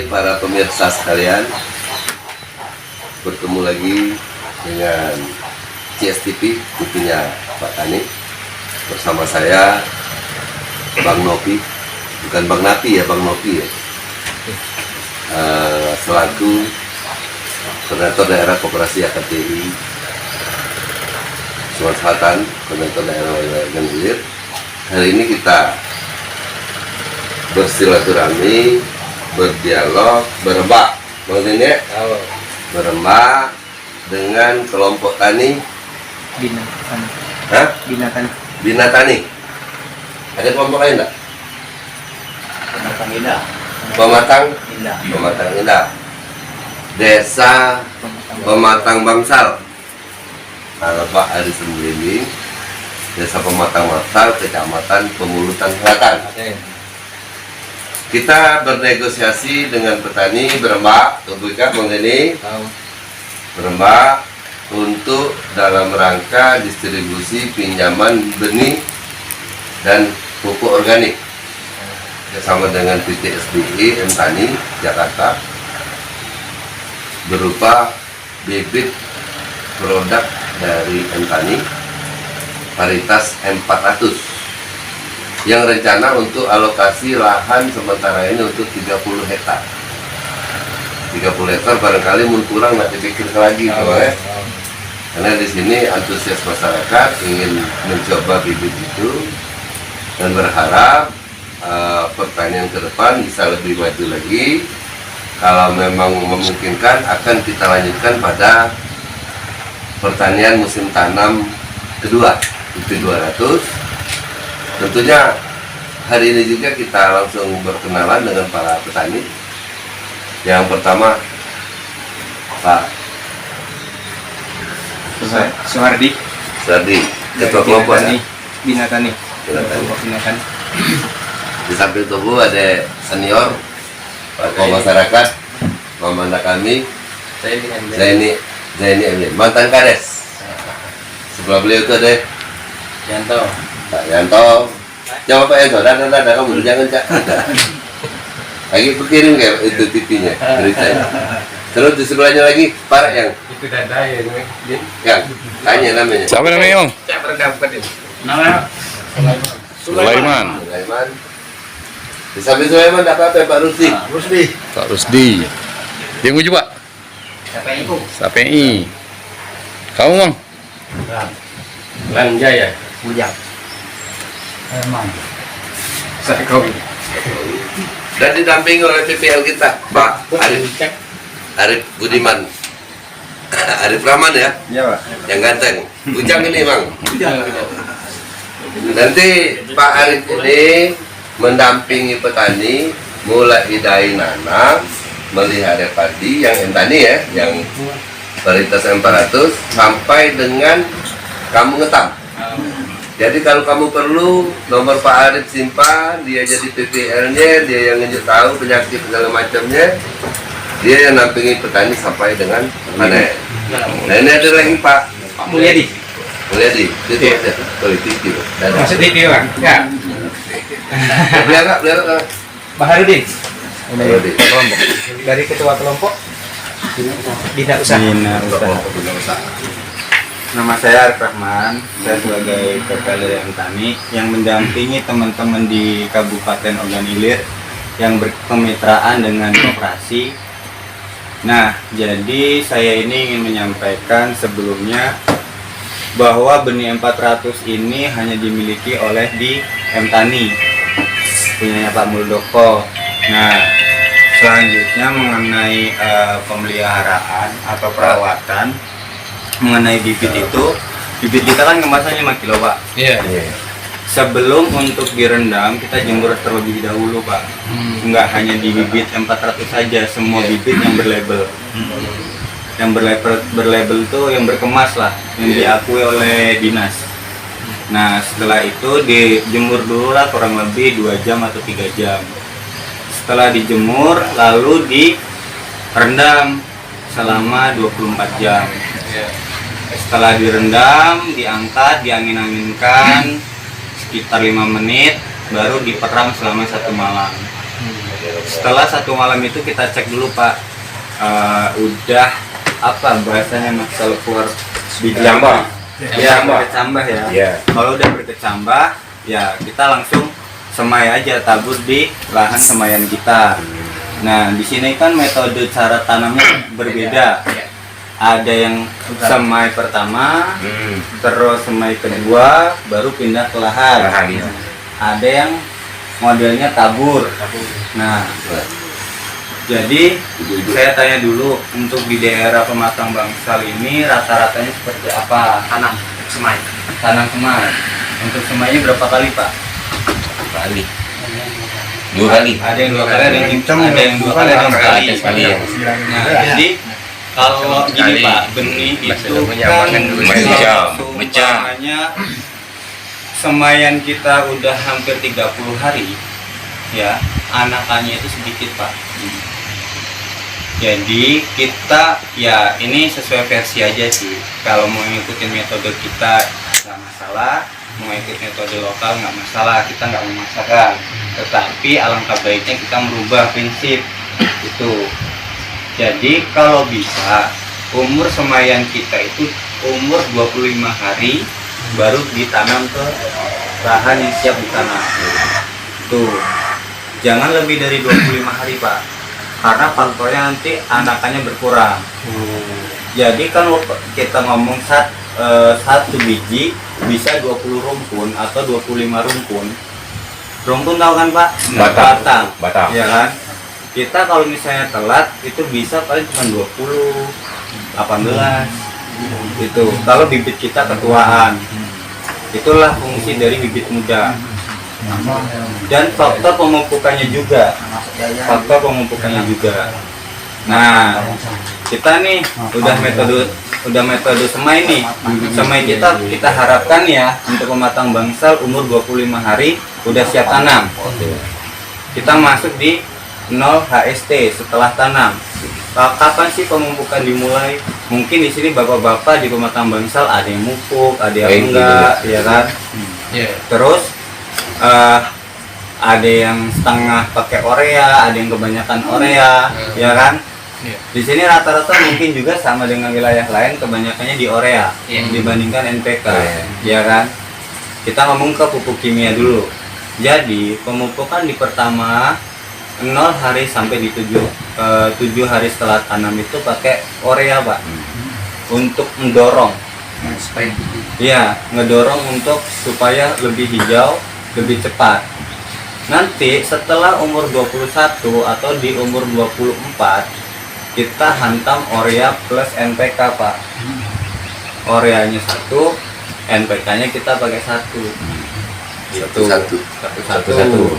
para pemirsa sekalian, bertemu lagi dengan CSTV, TV-nya Pak Tani. Bersama saya Bang Nopi, bukan Bang Napi ya, Bang Nopi ya, selaku Koordinator Daerah Koperasi AKTI Sumatera Selatan, Koordinator Daerah Wilayah Hilir. Hari ini kita bersilaturahmi, berdialog, berembak, Bang Nenek, berembak dengan kelompok tani Bina Tani. Ada kelompok lain enggak? Pematang Indah. Desa Pematang Bangsal. Pak Ari Sembiling, Desa Pematang Bangsal, Kecamatan Pemulutan Selatan. Kita bernegosiasi dengan petani, berembak, Tubuhkan Bang Deni, berembak untuk dalam rangka distribusi pinjaman benih dan pupuk organik bersama dengan PT SBY Tani Jakarta berupa bibit produk dari Tani varietas 400 yang rencana untuk alokasi lahan sementara ini untuk 30 hektar. 30 hektar barangkali mun kurang nanti pikir lagi karena di sini antusias masyarakat ingin mencoba bibit itu dan berharap pertanian ke depan bisa lebih maju lagi. Kalau memang memungkinkan akan kita lanjutkan pada pertanian musim tanam kedua IP 200. Tentunya hari ini juga kita langsung berkenalan dengan para petani. Yang pertama Pak Suhardi, Ketua Kelompok Bina Tani. Di samping tubuh ada senior tokoh masyarakat, Mamanda kami, Zaini mantan Kades. Sebelah beliau itu ada Pak Yanto. Coba Pak Yanto, ada kamu jangan cak. Lagi berkirim kayak itu TV-nya, beritanya. Terus di sebelahnya lagi Pak yang itu dada yang tanya namanya. Siapa namanya, Om? Nama Sulaiman. Di samping Sulaiman ada apa Pak Rusdi? Pak Rusdi. Dia nguju, Pak. SAPI. Kamu, Bang? Lanjaya. Saya kau Dan didampingi oleh PPL kita Pak Arif Budiman. Arif Rahman ya? Iya, Pak. Yang ganteng. Ujang ini Bang. Nanti Pak Arif ini mendampingi petani mulai dari nanam, melihara padi yang Tani ya, yang varietas 400 sampai dengan kamu ngetam. Jadi kalau kamu perlu nomor Pak Arif simpan, dia jadi PPL-nya, dia yang nunjuk tahu penyakit segala macamnya, dia yang nampingi petani sampai dengan panen. Nah ini ada lagi Pak Mulyadi. itu aja politik gitu. Maksud TV, Bang? Ya. Beliau Baharudin. Baharudin. Dari ketua kelompok Bina Usaha. Nama saya Arif Rahman, saya sebagai PPL Tani yang mendampingi teman-teman di Kabupaten Ogan Ilir yang berkemitraan dengan koperasi. Nah, jadi saya ini ingin menyampaikan sebelumnya bahwa benih 400 ini hanya dimiliki oleh di Tani, punyanya Pak Muldoko. Nah, selanjutnya mengenai pemeliharaan atau perawatan mengenai bibit itu, bibit kita kan kemasannya 5 kilo, Pak. Iya. Sebelum untuk direndam kita jemur terlebih dahulu, Pak. Enggak hanya di bibit 400 saja, semua bibit yang berlabel. Yang berlabel itu yang berkemas lah, yang diakui oleh dinas. Nah, setelah itu dijemur dulu lah kurang lebih 2 jam atau 3 jam. Setelah dijemur lalu direndam selama 24 jam. Setelah direndam, diangkat, diangin-anginkan sekitar 5 menit, baru diperam selama 1 malam. Setelah 1 malam itu kita cek dulu Pak, udah apa bahasanya mas kalau keluar biji Berkecambah. ya berkecambah ya. Iya. Kalau udah berkecambah ya kita langsung semai aja, tabur di lahan semaian kita. Nah di sini kan metode cara tanamnya berbeda. Ada yang semai pertama, terus semai kedua, baru pindah ke lahan. Ada yang modelnya tabur. Nah, jadi saya tanya dulu untuk di daerah Pematang Bangsal ini rata-ratanya seperti apa? Tanam semai. Tanam semai. Untuk semainya berapa kali Pak? Kali. 2 kali. Ada yang 2 kali, ada yang 2 kali, ada yang sekali. Nah, jadi kalau gini Pak, benih itu kan umpamanya semaian kita udah hampir 30 hari, ya anakannya itu sedikit Pak. Jadi kita ya ini sesuai versi aja sih. Kalau mau ngikutin metode kita nggak masalah, mau ikut metode lokal nggak masalah, kita nggak memaksakan. Tetapi alangkah baiknya kita merubah prinsip itu. Jadi kalau bisa umur semaian kita itu umur 25 hari baru ditanam ke lahan yang siap ditanam. Tuh. Jangan lebih dari 25 hari Pak. Karena faktornya nanti anakannya berkurang. Jadi kan kita ngomong satu biji bisa 20 rumpun atau 25 rumpun. Rumpun tahu kan Pak? Batang. Ya kan? Kita kalau misalnya telat itu bisa paling cuma 20, 18 itu. Kalau bibit kita ketuaan. Itulah fungsi dari bibit muda. Dan faktor pemupukannya juga. Nah, kita nih udah metode semai nih. Semai kita harapkan ya untuk pematang bangsal umur 25 hari udah siap tanam. Kita masuk di 0 HST setelah tanam. Kapan sih pemupukan dimulai? Mungkin di sini bapak-bapak di pematang bangsal ada yang mupuk, ada yang enggak, ya kan? Terus ada yang setengah pakai urea, ada yang kebanyakan urea, ya kan? Di sini rata-rata mungkin juga sama dengan wilayah lain, kebanyakannya di urea dibandingkan NPK, ya kan? Kita ngomong ke pupuk kimia dulu. Jadi pemupukan di pertama 0 hari sampai di 7 hari setelah tanam itu pakai urea Pak, untuk mendorong, ya ngedorong untuk supaya lebih hijau, lebih cepat. Nanti setelah umur 21 atau di umur 24 kita hantam urea plus NPK Pak. Ureanya 1, NPK-nya kita pakai 1. Satu.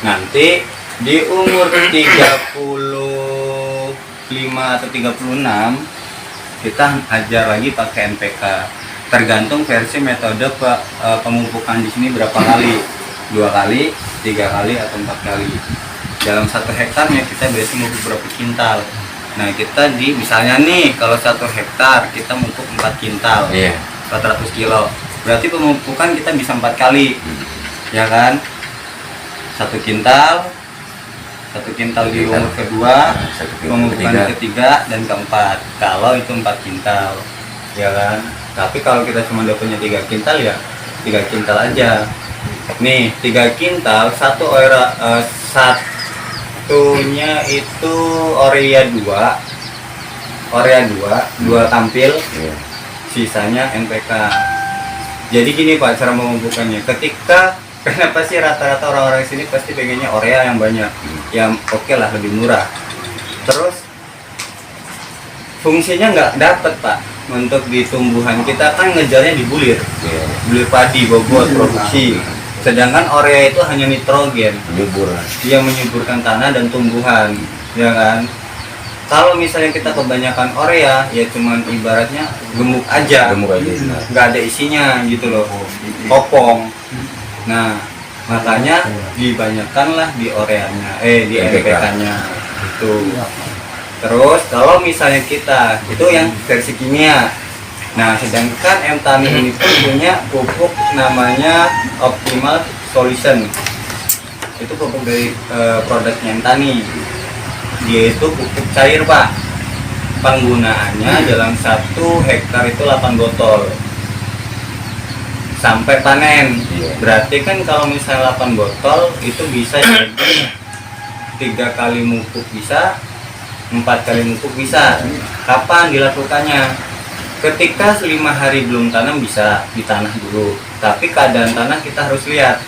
Nanti di umur 35 atau 36 kita ajar lagi pakai NPK. Tergantung versi metode pemupukan di sini berapa kali, 2 kali, 3 kali atau 4 kali. Dalam 1 hektarnya kita biasanya mupuk berapa kintal. Nah kita misalnya nih kalau 1 hektar kita mupuk 4 kintal, 400 kilo. Berarti pemupukan kita bisa 4 kali, ya kan? 1 kintal di umur kedua, pemupukan ketiga dan keempat. Kalau itu 4 kintal, ya kan? Tapi kalau kita cuma dapatnya 3 kintal ya 3 kintal aja. Nih 3 kintal, satunya itu urea 2 tampil, sisanya NPK. Jadi gini Pak cara memupukannya. Kenapa sih rata-rata orang-orang sini pasti pengennya urea yang banyak, yang oke lah lebih murah. Terus fungsinya nggak dapet Pak. Untuk di tumbuhan kita kan ngejarnya di bulir padi, bobot, produksi. Sedangkan urea itu hanya nitrogen, dia menyuburkan tanah dan tumbuhan, ya kan? Kalau misalnya kita kebanyakan urea, ya cuman ibaratnya gemuk aja, nggak ada isinya gitu loh, kopong. Nah, makanya dibanyakanlah di ureanya, di NPK-nya itu. Terus kalau misalnya kita itu yang versi kimia. Nah, sedangkan M-Tani ini pun punya pupuk namanya Optimal Solution. itu pupuk dari produknya Entani. Dia itu pupuk cair Pak. Penggunaannya dalam 1 hektar itu 8 botol sampai panen. Berarti kan kalau misalnya 8 botol itu bisa jadi 3 kali mupuk bisa, 4 kali mupuk bisa. Kapan dilakukannya? Ketika 5 hari belum tanam bisa di tanah dulu, tapi keadaan tanah kita harus lihat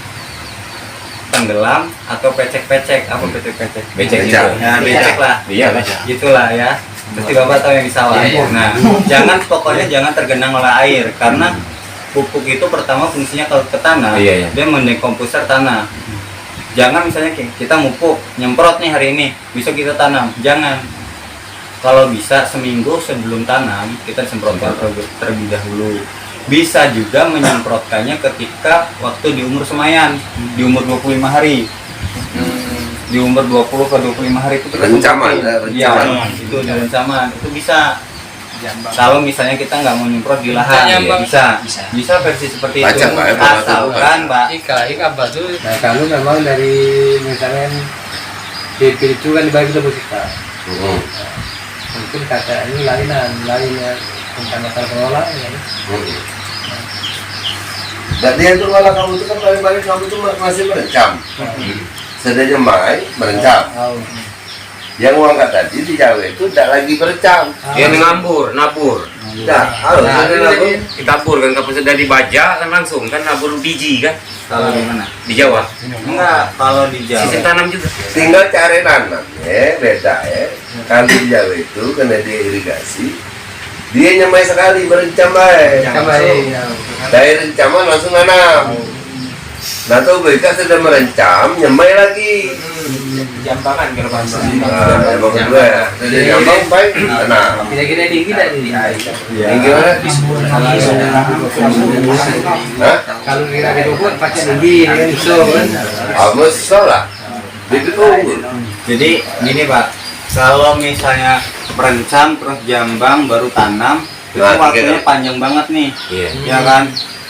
tenggelam atau pecek-pecek. Apa pecek-pecek? Becek. Ya, becek lah. Iya lah. Gitulah ya. Pasti Bapak tahu yang di sawah. Nah, pokoknya jangan tergenang oleh air, karena pupuk itu pertama fungsinya kalau ke tanah, dia mendekomposer tanah. Jangan misalnya kita mupuk, nyemprot nih hari ini, besok kita tanam. Jangan. Kalau bisa seminggu sebelum tanam kita semprotkan terlebih dahulu. Bisa juga menyemprotkannya ketika waktu di umur semayan, di umur 25 hari. Di umur 20 ke 25 hari itu kita Rencaman, semprotin. Iya, itu di rencaman. Itu bisa. Kalau misalnya kita nggak mau nyemprot di lahan, bisa versi seperti itu. Asalkan Mbak. Ika batu. Nah kalau memang dari misalnya BP itu kan dibagi ke kita. Mungkin kata ini lainnya tentang masalah pengelola ya. Jadi itu kalau kamu itu kan paling-paling kamu itu masih merencam. Sedangnya Mai merencam. Yang uangkat tadi di Jawa itu tidak lagi berencam. Dia nabur. Tidak, harus ada nabur. Ditabur kan, kalau sudah dibaja kan langsung kan nabur biji kan. Kalau di mana? Di Jawa. Enggak, kalau di Jawa. Sistem tanam juga. Tinggal cara nanam, beda ya. Kalau di Jawa itu karena dia irigasi, dia nyemai sekali berencam baik. Dari rencaman langsung nanam. Nah tuh mereka sudah merencam, nyemai lagi. Jambangan kalau bahasa. Nah, yang kedua ya, jadi jambang baik. Nah, Kira-kira tinggi tak di air? yang gimana? Hah? Kalau kira ke dukun pakai tinggi kan so kan. Kamu salah. Itu unggul. Jadi gini Pak, kalau misalnya merencam terus jambang baru tanam, itu Nah, waktunya tiga. panjang banget nih. Iya. Ya kan?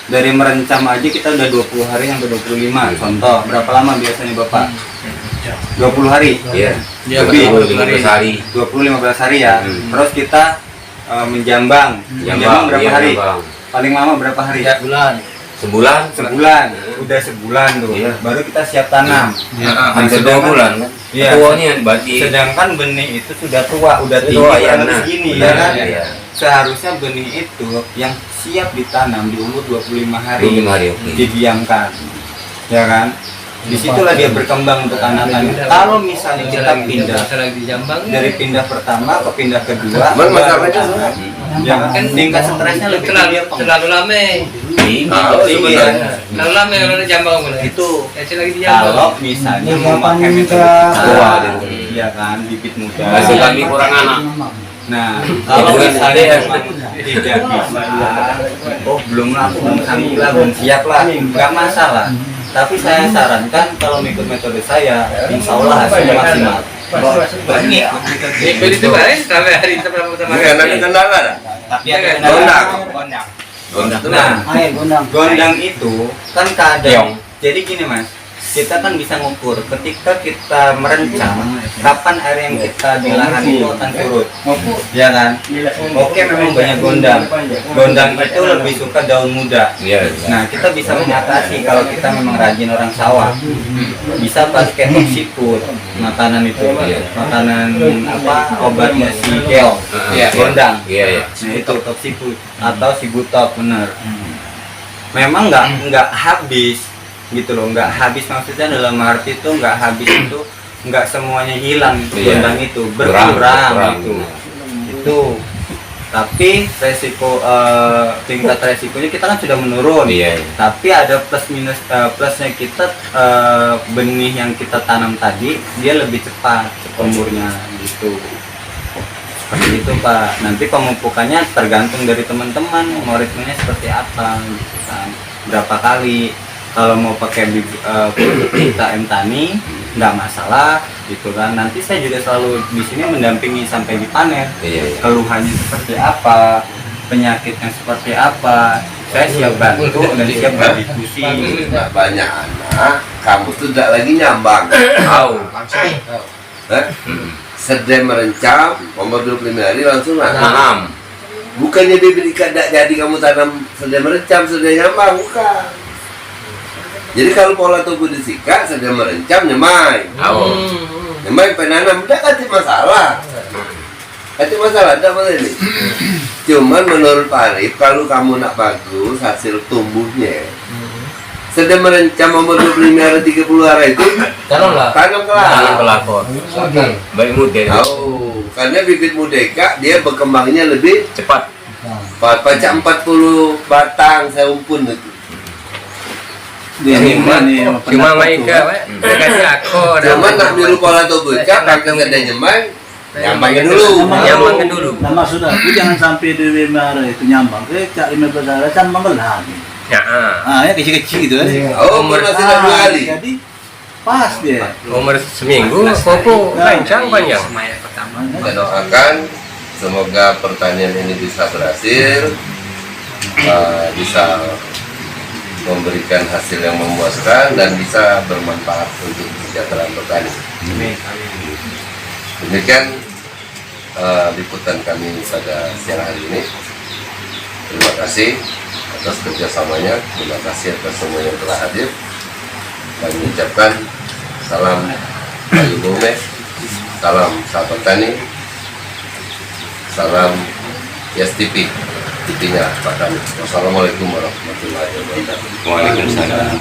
Dari merencam aja kita udah 20 hari sampai 25. Contoh, berapa lama biasanya Bapak? 20 hari. Iya. Lebih. 15 hari. 20-15 hari ya. Terus kita menjambang. Menjambang berapa hari? Paling lama berapa hari? Sebulan. Sebulan. Udah sebulan tuh. Iya. Baru kita siap tanam. Hampir 2 bulan kan. Iya. Tuanya berarti. Sedangkan benih itu sudah tua, udah tinggi Tua, ya, kurang lebih nah. segini Benar, ya kan. iya. Seharusnya benih itu yang siap ditanam di umur 25 hari 25 hari, oke. didiamkan. Ya kan? Disitulah dia berkembang untuk anakannya. Kalau misalnya kita pindah dari pindah pertama ke pindah kedua, Cuman masalahnya ya kan tingkat stresnya lebih tinggi. terlalu lama. Tinggi ya. Terlalu lama kalau ada jambang Itu Kasih lagi di jambang. kalau misalnya memakai metode tua, ya kan, bibit muda. Hasil kami kurang anak. Nah, kalau misalnya memang tidak bisa, belum lah, aku belum sanggup lah, belum siap lah, nggak masalah. Tapi saya sarankan kalau mengikut metode saya, insya Allah hasilnya maksimal. Beli itu baik sampai hari itu pertama ini anak kendala dah. Tapi ada Gondang. Nah, gondang itu kan keadaan. Jadi gini Mas, kita kan bisa ngukur ketika kita merencam kapan air yang kita di lahan itu akan surut, ya kan? Oke, memang banyak gondang. Gondang itu lebih suka daun muda. Iya. Nah, kita bisa mengatasi kalau kita memang rajin orang sawah. Bisa pakai toksiput, makanan itu, makanan apa? Obatnya si keo, gondang. Iya. Nah, itu toksiput atau sibutok, bener. Memang nggak habis gitu loh, nggak habis maksudnya dalam arti itu nggak habis itu nggak semuanya hilang itu gondang itu berkurang itu tapi resiko tingkat resikonya kita kan sudah menurun. Tapi ada plus minus plusnya kita benih yang kita tanam tadi dia lebih cepat umurnya gitu. Seperti itu Pak. Nanti pemupukannya tergantung dari teman-teman mau ritmenya seperti apa gitu kan, berapa kali. Kalau mau pakai produk kita Entani nggak masalah gitu kan. Nanti saya juga selalu di sini mendampingi sampai dipanen. Keluhannya seperti apa, penyakitnya seperti apa, Saya siap bantu dan siap berdiskusi. Nah, banyak anak, kamu tuh tidak lagi nyambang. Tahu. Hah? Sedang merencam, umur 25 hari langsung nanam. Tanam. Bukannya bibit ikan tidak jadi kamu tanam sedang merencam, sedang nyambang, bukan. Jadi kalau pola tubuh disika, sedang merencam, nyemai. Tahu. Nyemai penanam, tidak ada masalah. Ada masalah, tidak masalah ini. Cuman menurut Pak Arif, kalau kamu nak bagus hasil tumbuhnya, sedang merencam umur 25 hari 30 hari itu Tanam lah. tanam Tanam kelak. kelakon. Oke. Baik muda. Oh, karena bibit mudeka dia berkembangnya lebih Cepat. baca 40 batang seumpun itu. Cuma mereka, kasih aku. Cuman nak niru pola tubuh cak, pakai sedang nyemai, nyambangin dulu. Nyambangin dulu. Nah, maksud aku jangan sampai di 5 hari itu nyambang. Cak 15 hari nyambang gelah. Ya. Ah, ya kecil-kecil gitu kan. Oh, umur masih ada 2 hari. Jadi pas dia. Umur seminggu, koko kencang panjang. Kita doakan semoga pertanian ini bisa berhasil, bisa memberikan hasil yang memuaskan dan bisa bermanfaat untuk kesejahteraan petani. Demikian liputan kami pada siang hari ini. Terima kasih atas kerjasamanya, terima kasih atas semua yang telah hadir. Kami ucapkan salam Bayu Bome, salam sahabat tani, salam Yes TV, TV-nya Pak Tani. Wassalamualaikum warahmatullahi wabarakatuh. Waalaikumsalam.